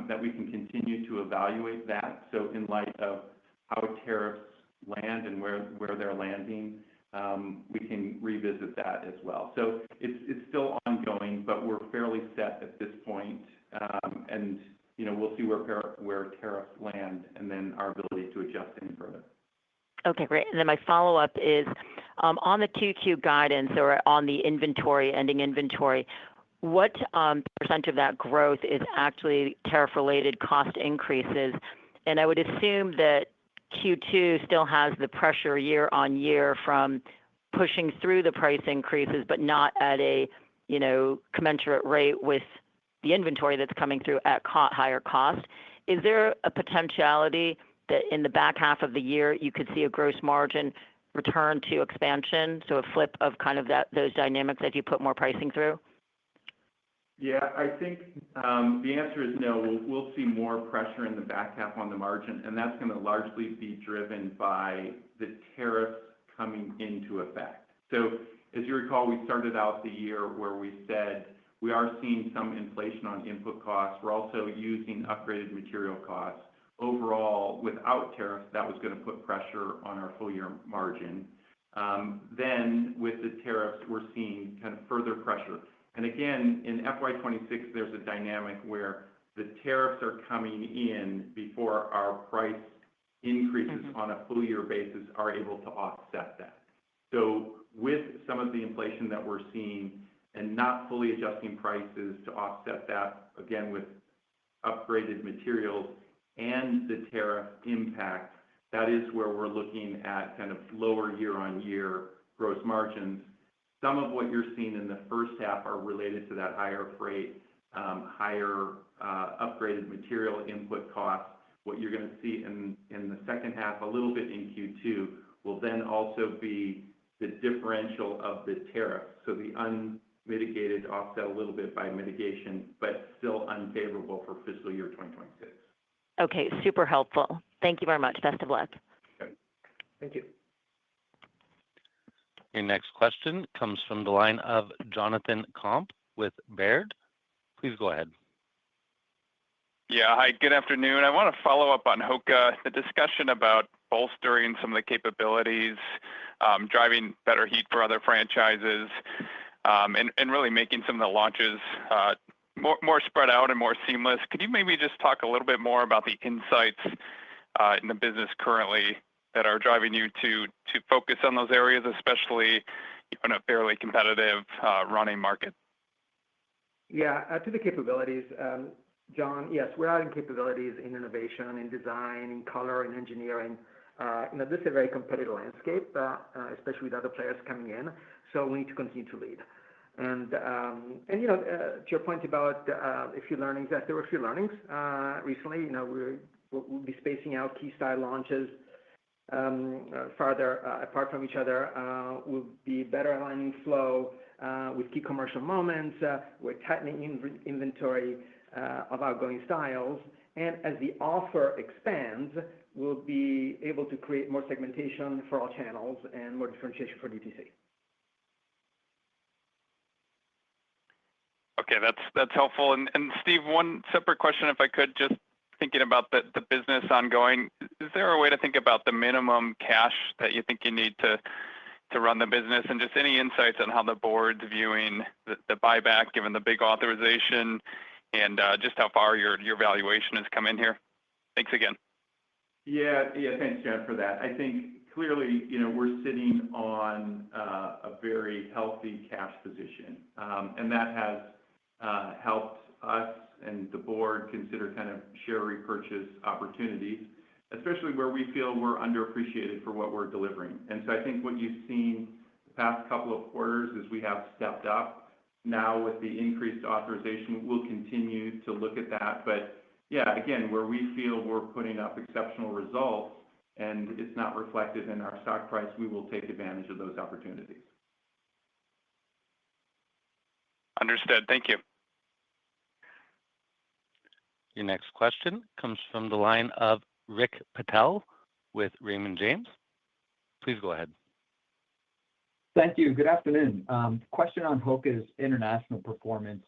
that we can continue to evaluate that. So in light of how tariffs land and where they're landing, we can revisit that as well. So it's still ongoing, but we're fairly set at this point. And we'll see where tariffs land and then our ability to adjust any further. Okay, great. And then my follow-up is on the 2Q guidance or on the ending inventory, what % of that growth is actually tariff-related cost increases? And I would assume that Q2 still has the pressure year on year from pushing through the price increases, but not at a commensurate rate with the inventory that's coming through at higher cost. Is there a potentiality that in the back half of the year you could see a gross margin return to expansion, so a flip of kind of those dynamics as you put more pricing through? Yeah, I think the answer is no. We'll see more pressure in the back half on the margin, and that's going to largely be driven by the tariffs coming into effect. So as you recall, we started out the year where we said we are seeing some inflation on input costs. We're also using upgraded material costs. Overall, without tariffs, that was going to put pressure on our full year margin. Then with the tariffs, we're seeing kind of further pressure. And again, in FY26, there's a dynamic where the tariffs are coming in before our price increases on a full year basis are able to offset that. So with some of the inflation that we're seeing, and not fully adjusting prices to offset that, again, with upgraded materials and the tariff impact, that is where we're looking at kind of lower year-on-year gross margins. Some of what you're seeing in the first half are related to that higher freight, higher upgraded material input costs. What you're going to see in the second half, a little bit in Q2, will then also be the differential of the tariff. So the unmitigated offset a little bit by mitigation, but still unfavorable for fiscal year 2026. Okay, super helpful. Thank you very much. Best of luck. Okay. Thank you. Your next question comes from the line of Jonathan Komp with Baird. Please go ahead. Yeah, hi, good afternoon. I want to follow up on Hoka, the discussion about bolstering some of the capabilities, driving better heat for other franchises, and really making some of the launches more spread out and more seamless. Could you maybe just talk a little bit more about the insights in the business currently that are driving you to focus on those areas, especially in a fairly competitive running market? Yeah, to the capabilities, John, yes, we're adding capabilities in innovation, in design, in color, in engineering. This is a very competitive landscape, especially with other players coming in. So we need to continue to lead. And to your point about a few learnings, yes, there were a few learnings recently. We'll be spacing out key style launches farther apart from each other. We'll be better aligning flow with key commercial moments. We're tightening inventory of outgoing styles. And as the offer expands, we'll be able to create more segmentation for all channels and more differentiation for DTC. Okay, that's helpful. And Steve, one separate question, if I could, just thinking about the business ongoing, is there a way to think about the minimum cash that you think you need to run the business, and just any insights on how the board's viewing the buyback, given the big authorization, and just how far your valuation has come in here? Thanks again. Yeah, thanks, John, for that. I think clearly, we're sitting on a very healthy cash position, and that has helped us and the board consider kind of share repurchase opportunities, especially where we feel we're underappreciated for what we're delivering. And so I think what you've seen the past couple of quarters is we have stepped up. Now with the increased authorization, we'll continue to look at that. But yeah, again, where we feel we're putting up exceptional results and it's not reflected in our stock price, we will take advantage of those opportunities. Understood. Thank you. Your next question comes from the line of Rick Patel with Raymond James. Please go ahead. Thank you. Good afternoon. Question on Hoka's international performance.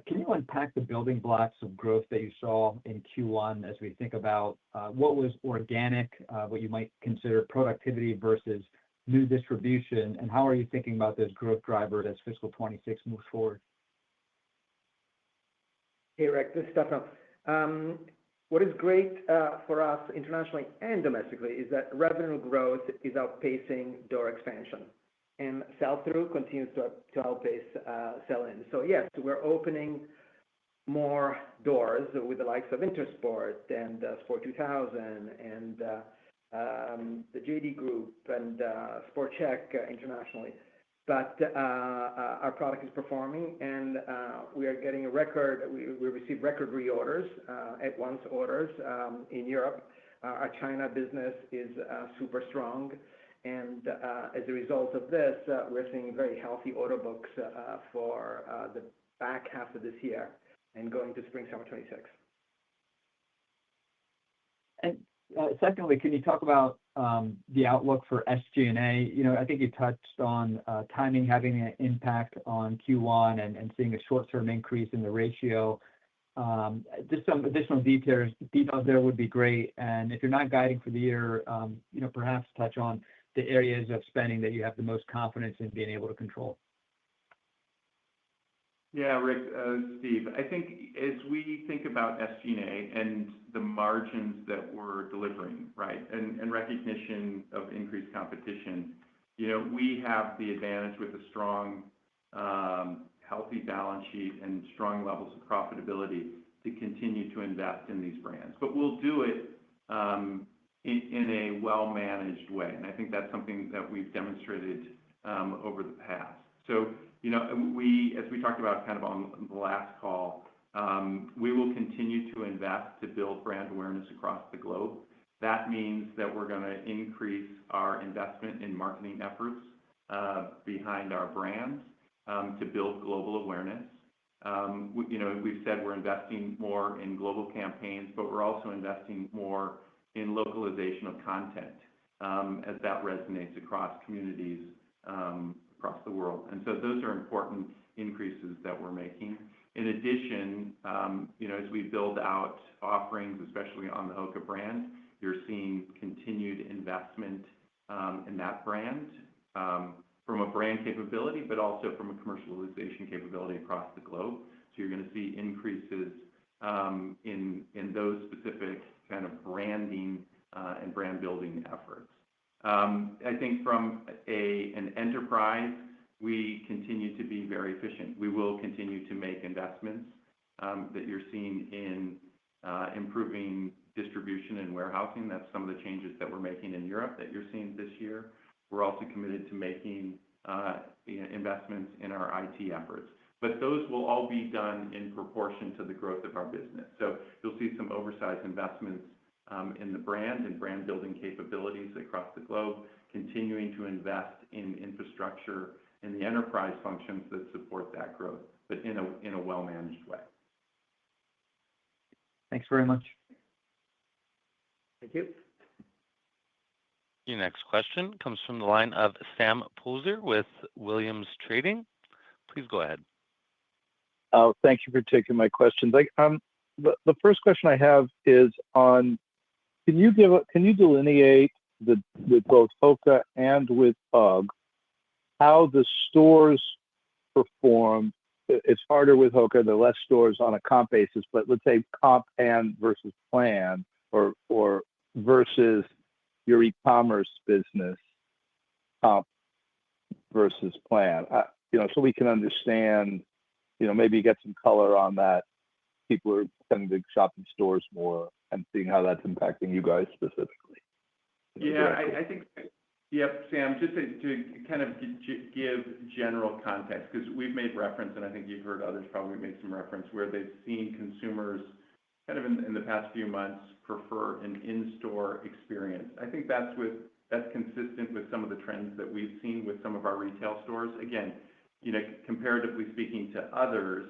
Can you unpack the building blocks of growth that you saw in Q1 as we think about what was organic, what you might consider productivity versus new distribution, and how are you thinking about those growth drivers as fiscal 26 moves forward? Hey, Rick, this is Stefano. What is great for us internationally and domestically is that revenue growth is outpacing door expansion, and sell-through continues to outpace sell-in. So yes, we're opening more doors with the likes of Intersport and Sport 2000 and the JD Group and Sport Check internationally. But our product is performing, and we are getting a record. We received record reorders, at once orders in Europe. Our China business is super strong. And as a result of this, we're seeing very healthy order books for the back half of this year and going to spring/summer 26. And secondly, can you talk about the outlook for SG&A? I think you touched on timing having an impact on Q1 and seeing a short-term increase in the ratio. Just some additional details there would be great. And if you're not guiding for the year, perhaps touch on the areas of spending that you have the most confidence in being able to control. Yeah, Rick, Steve, I think as we think about SG&A and the margins that we're delivering, right, and recognition of increased competition, we have the advantage with a strong healthy balance sheet and strong levels of profitability to continue to invest in these brands. But we'll do it in a well-managed way. And I think that's something that we've demonstrated over the past. So, as we talked about kind of on the last call, we will continue to invest to build brand awareness across the globe. That means that we're going to increase our investment in marketing efforts behind our brands to build global awareness. We've said we're investing more in global campaigns, but we're also investing more in localization of content as that resonates across communities across the world. And so those are important increases that we're making. In addition, as we build out offerings, especially on the HOKA brand, you're seeing continued investment in that brand from a brand capability, but also from a commercialization capability across the globe. So you're going to see increases in those specific kind of branding and brand building efforts. I think from an enterprise, we continue to be very efficient. We will continue to make investments that you're seeing in improving distribution and warehousing. That's some of the changes that we're making in Europe that you're seeing this year. We're also committed to making investments in our IT efforts. But those will all be done in proportion to the growth of our business. So you'll see some oversized investments in the brand and brand building capabilities across the globe, continuing to invest in infrastructure in the enterprise functions that support that growth, but in a well-managed way. Thanks very much. Thank you. Your next question comes from the line of Sam Poser with Williams Trading. Please go ahead. Oh, thank you for taking my questions. The first question I have is on, can you delineate with both HOKA and with UGG how the stores perform? It's harder with HOKA, there are less stores on a comp basis, but let's say comp and versus plan or versus your e-commerce business comp versus plan, so we can understand, maybe get some color on that. People are tending to shop in stores more and seeing how that's impacting you guys specifically. Yeah, I think, yep, Sam, just to kind of give general context, because we've made reference, and I think you've heard others probably make some reference, where they've seen consumers kind of in the past few months prefer an in-store experience. I think that's consistent with some of the trends that we've seen with some of our retail stores. Again, comparatively speaking to others,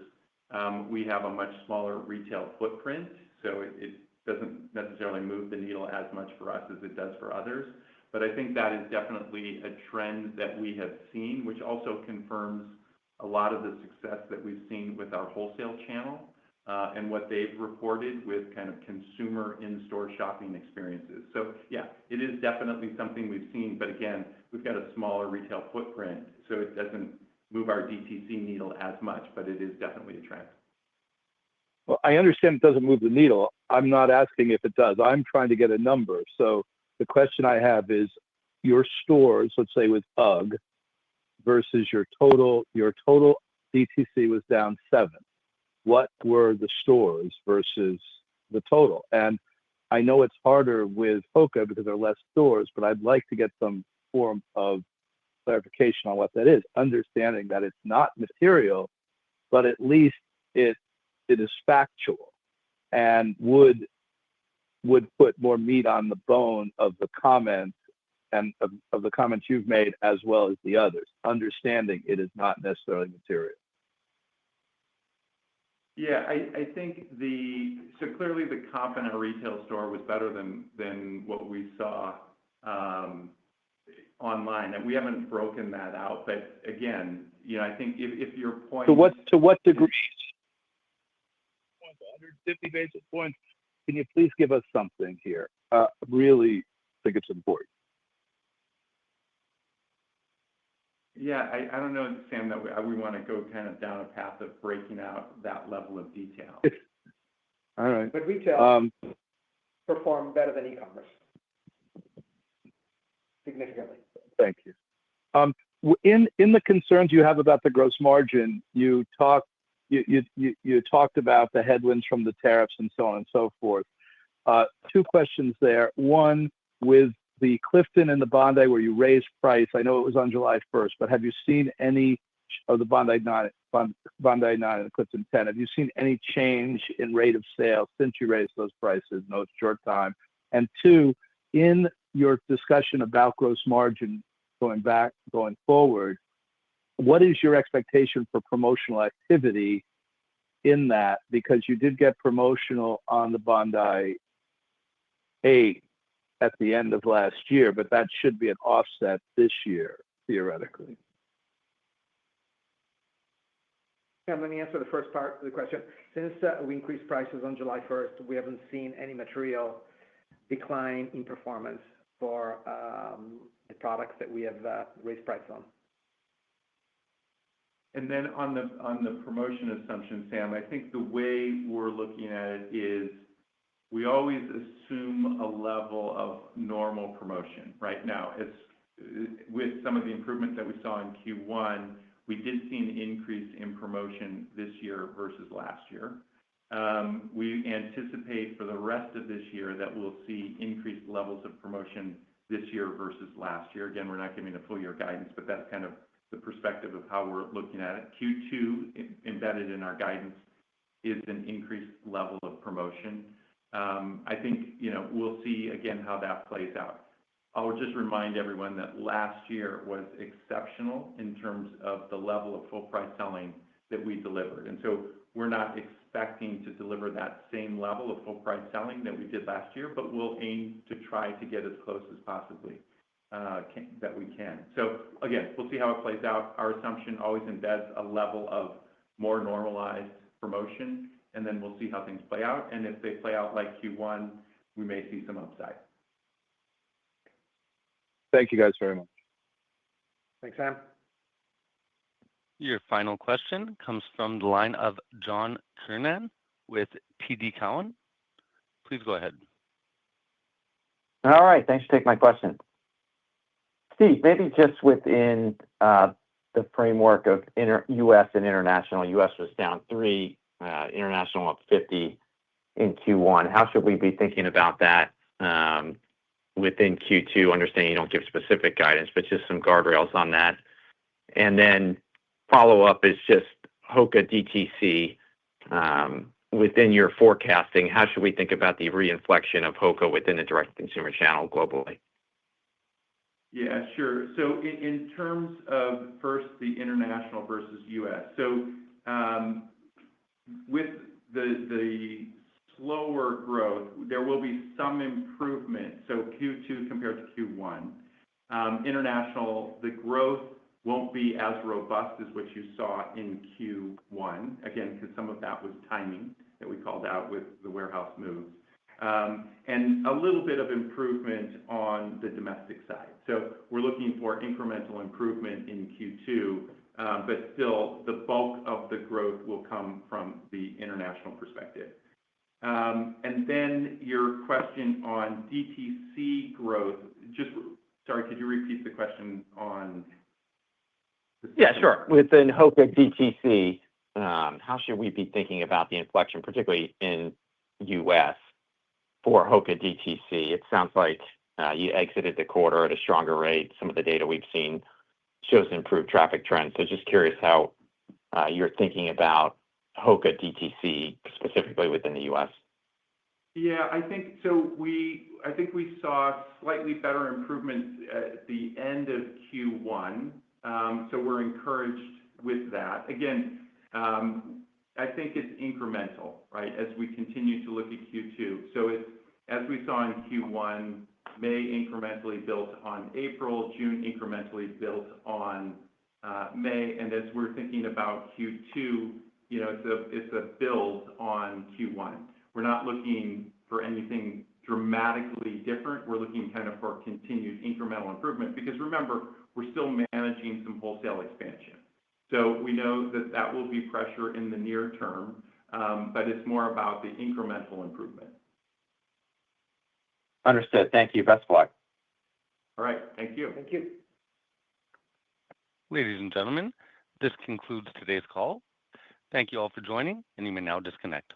we have a much smaller retail footprint, so it doesn't necessarily move the needle as much for us as it does for others. But I think that is definitely a trend that we have seen, which also confirms a lot of the success that we've seen with our wholesale channel and what they've reported with kind of consumer in-store shopping experiences. So yeah, it is definitely something we've seen, but again, we've got a smaller retail footprint, so it doesn't move our DTC needle as much, but it is definitely a trend. Well, I understand it doesn't move the needle. I'm not asking if it does. I'm trying to get a number. So the question I have is your stores, let's say with UGG, versus your total DTC was down 7. What were the stores versus the total? And I know it's harder with HOKA because there are less stores, but I'd like to get some form of clarification on what that is, understanding that it's not material, but at least it is factual and would put more meat on the bone of the comments and of the comments you've made as well as the others, understanding it is not necessarily material. Yeah, I think so clearly the comp in our retail store was better than what we saw online, and we haven't broken that out. But again, I think if your point to what degree? 150 basis points. Can you please give us something here? Really think it's important. Yeah, I don't know, Sam, that we want to go kind of down a path of breaking out that level of detail. All right. But retail performed better than e-commerce significantly. Thank you. In the concerns you have about the gross margin, you talked about the headwinds from the tariffs and so on and so forth. Two questions there. One, with the Clifton and the Bondi where you raised price, I know it was on July 1st, but have you seen any of the Bondi 9 and the Clifton 10? Have you seen any change in rate of sale since you raised those prices? No, it's short time. And two, in your discussion about gross margin going forward, what is your expectation for promotional activity in that? Because you did get promotional on the Bondi 8 at the end of last year, but that should be an offset this year, theoretically. Yeah, let me answer the first part of the question. Since we increased prices on July 1st, we haven't seen any material decline in performance for the products that we have raised price on. And then on the promotion assumption, Sam, I think the way we're looking at it is we always assume a level of normal promotion. Right now, with some of the improvements that we saw in Q1, we did see an increase in promotion this year versus last year. We anticipate for the rest of this year that we'll see increased levels of promotion this year versus last year. Again, we're not giving a full year guidance, but that's kind of the perspective of how we're looking at it. Q2 embedded in our guidance is an increased level of promotion. I think we'll see again how that plays out. I'll just remind everyone that last year was exceptional in terms of the level of full price selling that we delivered, and so we're not expecting to deliver that same level of full price selling that we did last year, but we'll aim to try to get as close as possibly that we can. So again, we'll see how it plays out. Our assumption always embeds a level of more normalized promotion, and then we'll see how things play out. And if they play out like Q1, we may see some upside. Thank you guys very much. Thanks, Sam. Your final question comes from the line of John Kernan with TD Cowen. Please go ahead. All right. Thanks for taking my question. Steve, maybe just within the framework of U.S. and international, U.S. was down 3, international up 50 in Q1. How should we be thinking about that within Q2? Understanding you don't give specific guidance, but just some guardrails on that. And then follow-up is just HOKA DTC. Within your forecasting, how should we think about the reinflection of HOKA within the direct-to-consumer channel globally? Yeah, sure. So in terms of first the international versus U.S., so with the slower growth, there will be some improvement. So Q2 compared to Q1. International, the growth won't be as robust as what you saw in Q1, again, because some of that was timing that we called out with the warehouse moves. And a little bit of improvement on the domestic side. So we're looking for incremental improvement in Q2, but still the bulk of the growth will come from the international perspective. And then your question on DTC growth, sorry, could you repeat the question on? Yeah, sure. Within HOKA DTC, how should we be thinking about the inflection, particularly in U.S. for HOKA DTC? It sounds like you exited the quarter at a stronger rate. Some of the data we've seen shows improved traffic trends. So just curious how you're thinking about HOKA DTC specifically within the U.S. Yeah, I think so. I think we saw slightly better improvements at the end of Q1. So we're encouraged with that. Again, I think it's incremental, right, as we continue to look at Q2. So as we saw in Q1, May incrementally built on April, June incrementally built on May. And as we're thinking about Q2, it's a build on Q1. We're not looking for anything dramatically different. We're looking kind of for continued incremental improvement because remember, we're still managing some wholesale expansion. So we know that will be pressure in the near term, but it's more about the incremental improvement. Understood. Thank you. Best of luck. All right. Thank you. Thank you. Ladies and gentlemen, this concludes today's call. Thank you all for joining, and you may now disconnect.